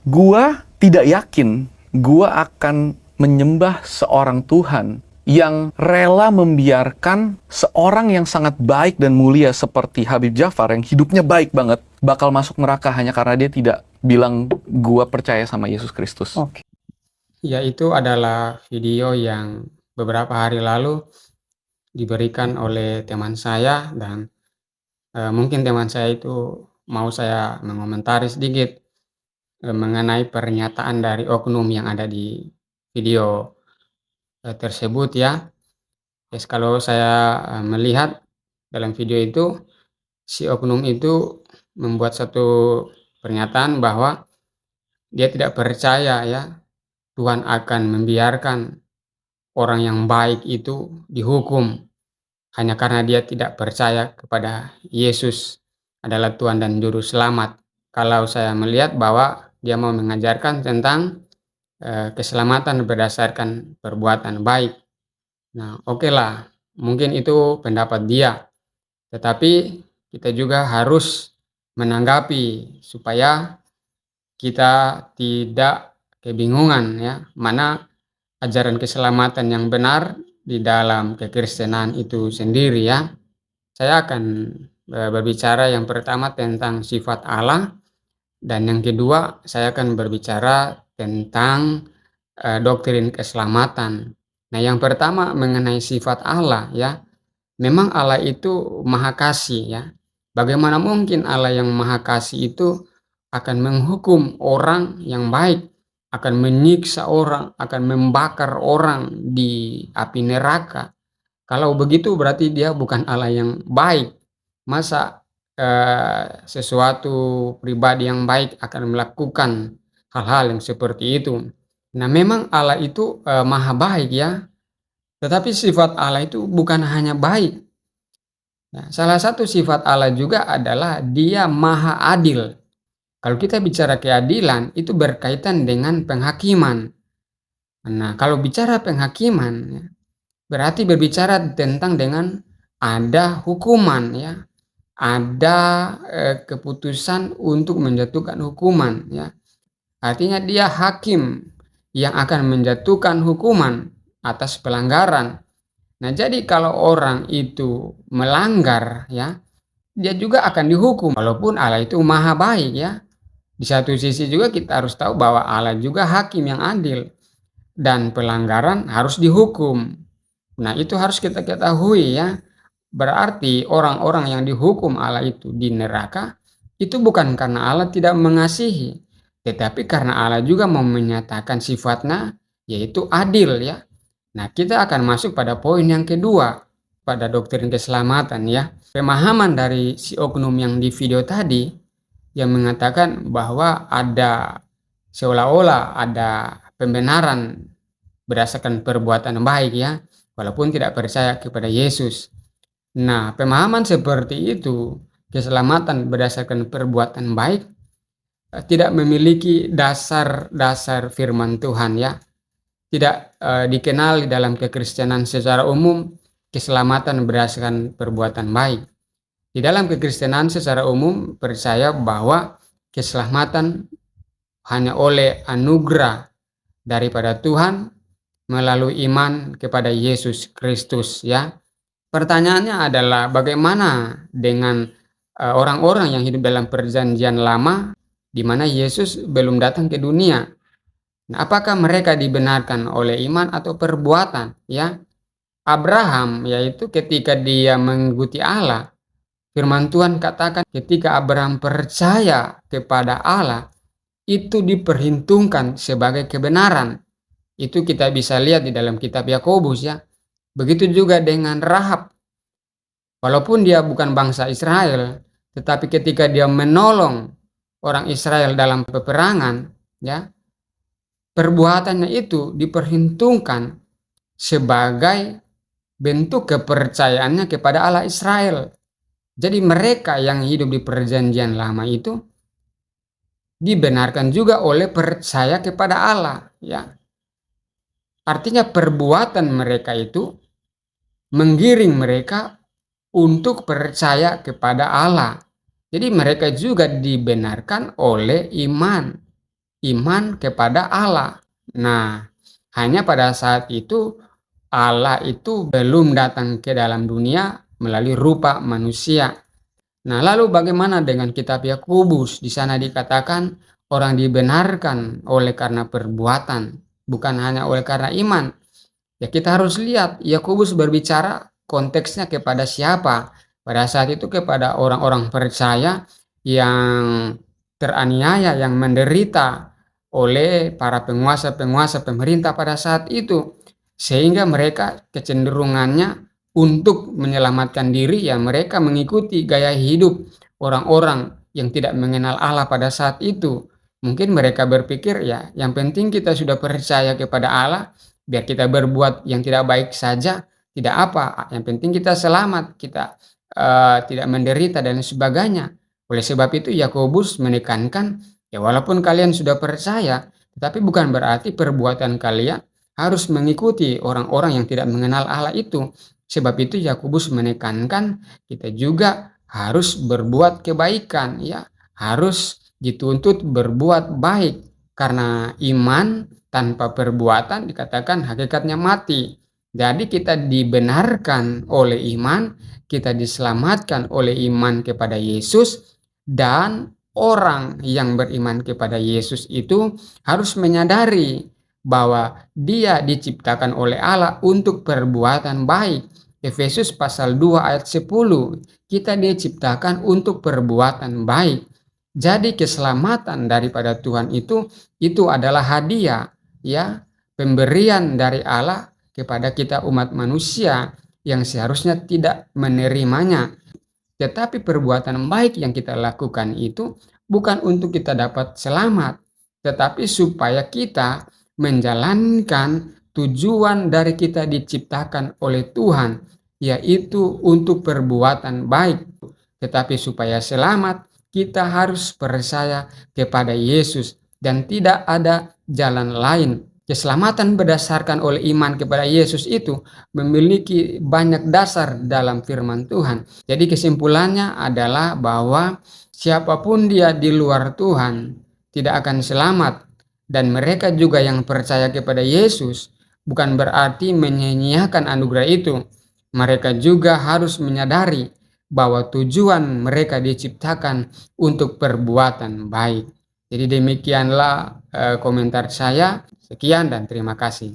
Gua tidak yakin gua akan menyembah seorang Tuhan yang rela membiarkan seorang yang sangat baik dan mulia seperti Habib Jafar yang hidupnya baik banget bakal masuk neraka hanya karena dia tidak bilang gua percaya sama Yesus Kristus. Oke. Ya, itu adalah video yang beberapa hari lalu diberikan oleh teman saya dan mungkin teman saya itu mau saya mengomentari sedikit mengenai pernyataan dari oknum yang ada di video tersebut ya. Yes, kalau saya melihat dalam video itu si oknum itu membuat satu pernyataan bahwa dia tidak percaya ya Tuhan akan membiarkan orang yang baik itu dihukum hanya karena dia tidak percaya kepada Yesus adalah Tuhan dan Juru Selamat. Kalau saya melihat bahwa dia mau mengajarkan tentang keselamatan berdasarkan perbuatan baik. Nah, oke lah, mungkin itu pendapat dia. Tetapi kita juga harus menanggapi supaya kita tidak kebingungan ya, mana ajaran keselamatan yang benar di dalam kekristenan itu sendiri ya. Saya akan berbicara yang pertama tentang sifat Allah dan yang kedua saya akan berbicara tentang doktrin keselamatan. Nah, yang pertama mengenai sifat Allah ya. Memang Allah itu Maha Kasih ya. Bagaimana mungkin Allah yang Maha Kasih itu akan menghukum orang yang baik, akan menyiksa orang, akan membakar orang di api neraka. Kalau begitu berarti dia bukan Allah yang baik. Masa sesuatu pribadi yang baik akan melakukan hal-hal yang seperti itu. Nah, memang Allah itu Maha baik ya. Tetapi sifat Allah itu bukan hanya baik. Nah, salah satu sifat Allah juga adalah Dia Maha Adil. Kalau kita bicara keadilan, itu berkaitan dengan penghakiman. Nah, kalau bicara penghakiman, ya, berarti berbicara tentang dengan ada hukuman, ya, ada keputusan untuk menjatuhkan hukuman, ya. Artinya Dia hakim yang akan menjatuhkan hukuman atas pelanggaran. Nah, jadi kalau orang itu melanggar ya, dia juga akan dihukum walaupun Allah itu maha baik ya. Di satu sisi juga kita harus tahu bahwa Allah juga hakim yang adil dan pelanggaran harus dihukum. Nah, itu harus kita ketahui ya. Berarti orang-orang yang dihukum Allah itu di neraka itu bukan karena Allah tidak mengasihi, tetapi karena Allah juga mau menyatakan sifatnya yaitu adil ya. Nah, kita akan masuk pada poin yang kedua pada doktrin keselamatan ya. Pemahaman dari si oknum yang di video tadi yang mengatakan bahwa ada seolah-olah ada pembenaran berdasarkan perbuatan baik ya, walaupun tidak percaya kepada Yesus. Nah, pemahaman seperti itu, keselamatan berdasarkan perbuatan baik, tidak memiliki dasar-dasar firman Tuhan ya. Tidak dikenal di dalam kekristenan secara umum keselamatan berdasarkan perbuatan baik. Di dalam kekristenan secara umum percaya bahwa keselamatan hanya oleh anugerah daripada Tuhan melalui iman kepada Yesus Kristus ya. Pertanyaannya adalah bagaimana dengan orang-orang yang hidup dalam perjanjian lama di mana Yesus belum datang ke dunia. Nah, apakah mereka dibenarkan oleh iman atau perbuatan? Ya, Abraham yaitu ketika dia mengikuti Allah, firman Tuhan katakan ketika Abraham percaya kepada Allah, itu diperhitungkan sebagai kebenaran. Itu kita bisa lihat di dalam kitab Yakobus ya. Begitu juga dengan Rahab. Walaupun dia bukan bangsa Israel, tetapi ketika dia menolong orang Israel dalam peperangan, ya, perbuatannya itu diperhitungkan sebagai bentuk kepercayaannya kepada Allah Israel. Jadi mereka yang hidup di perjanjian lama itu dibenarkan juga oleh percaya kepada Allah, ya. Artinya perbuatan mereka itu menggiring mereka untuk percaya kepada Allah. Jadi mereka juga dibenarkan oleh iman. iman kepada Allah. Nah, hanya pada saat itu Allah itu belum datang ke dalam dunia melalui rupa manusia. Nah, lalu bagaimana dengan kitab Yakobus? Di sana dikatakan orang dibenarkan oleh karena perbuatan, bukan hanya oleh karena iman. Ya, kita harus lihat Yakobus berbicara konteksnya kepada siapa. Pada saat itu kepada orang-orang percaya yang teraniaya, yang menderita oleh para penguasa-penguasa pemerintah pada saat itu. Sehingga mereka kecenderungannya untuk menyelamatkan diri, ya mereka mengikuti gaya hidup orang-orang yang tidak mengenal Allah pada saat itu. Mungkin mereka berpikir, ya yang penting kita sudah percaya kepada Allah, biar kita berbuat yang tidak baik saja, tidak apa, yang penting kita selamat, kita tidak menderita dan sebagainya. Oleh sebab itu Yakobus menekankan, ya walaupun kalian sudah percaya, tetapi bukan berarti perbuatan kalian harus mengikuti orang-orang yang tidak mengenal Allah itu. Sebab itu Yakobus menekankan kita juga harus berbuat kebaikan, ya, harus dituntut berbuat baik, karena iman tanpa perbuatan dikatakan hakikatnya mati. Jadi kita dibenarkan oleh iman, kita diselamatkan oleh iman kepada Yesus, dan orang yang beriman kepada Yesus itu harus menyadari bahwa dia diciptakan oleh Allah untuk perbuatan baik. Efesus pasal 2 ayat 10, kita diciptakan untuk perbuatan baik. Jadi keselamatan daripada Tuhan itu adalah hadiah, ya, pemberian dari Allah kepada kita umat manusia yang seharusnya tidak menerimanya. Tetapi perbuatan baik yang kita lakukan itu bukan untuk kita dapat selamat, tetapi supaya kita menjalankan tujuan dari kita diciptakan oleh Tuhan, yaitu untuk perbuatan baik. Tetapi supaya selamat, kita harus percaya kepada Yesus dan tidak ada jalan lain. Keselamatan berdasarkan oleh iman kepada Yesus itu memiliki banyak dasar dalam firman Tuhan. Jadi kesimpulannya adalah bahwa siapapun dia di luar Tuhan tidak akan selamat, dan mereka juga yang percaya kepada Yesus bukan berarti menyia-nyiakan anugerah itu. Mereka juga harus menyadari bahwa tujuan mereka diciptakan untuk perbuatan baik. Jadi demikianlah komentar saya. Sekian dan terima kasih.